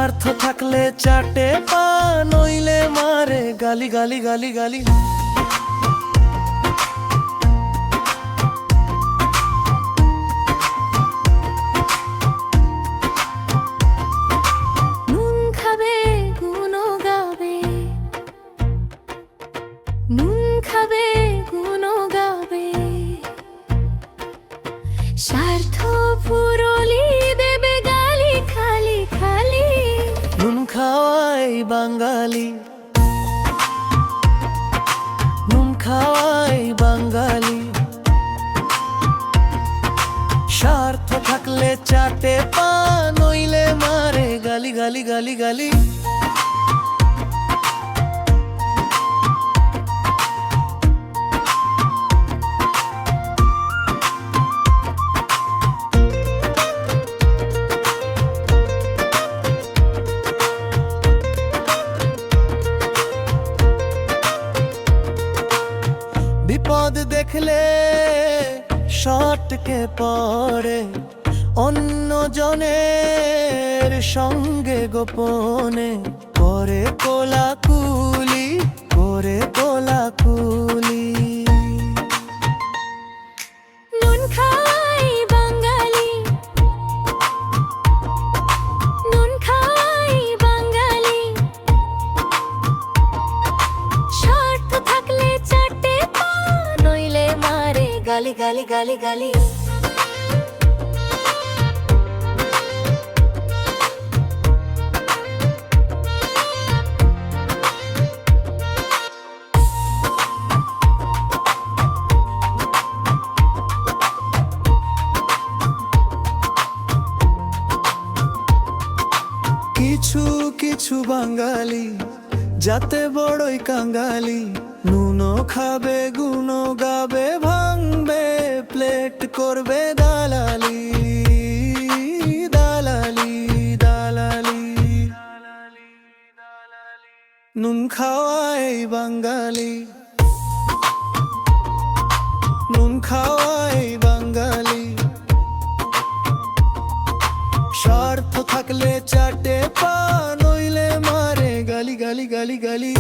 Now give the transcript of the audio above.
স্বার্থ থাকলে চাটে পা, নইলে মারে গালি গালি গালি গালি। নুন খাবে গুনো গাবে, নুন খাবে গুনো গাবে, স্বার্থ ফুরলি দেবে গালি খালি খালি। নুন খাওয়াই বাঙালি, নুন খাওয়াই বাঙালি। স্বার্থ থাকলে চাটে পা, নইলে মারে গালি গালি গালি গালি। বিপদ দেখলে সটকে পড়ে, অন্য জনের সঙ্গে গোপনে করে কোলাকুলি, করে কোলাকুলি। নুন খাই বাঙালি, নুন খাই বাঙালি, স্বার্থ থাকলে চাটে পা, নইলে মারে গালি গালি গালি গালি। কিছু কিছু বাঙালি যাতে বড়ই কাঙালি, নুনও খাবে গুনো গাবে, ভাঙবে প্লেট করবে দালালি দালালি দালালি। নুন খাওয়াই বাঙালি, নুন খাওয়াই বাঙালি। স্বার্থ থাকলে চাটে পা, নইলে মারে গালি গালি গালি গালি।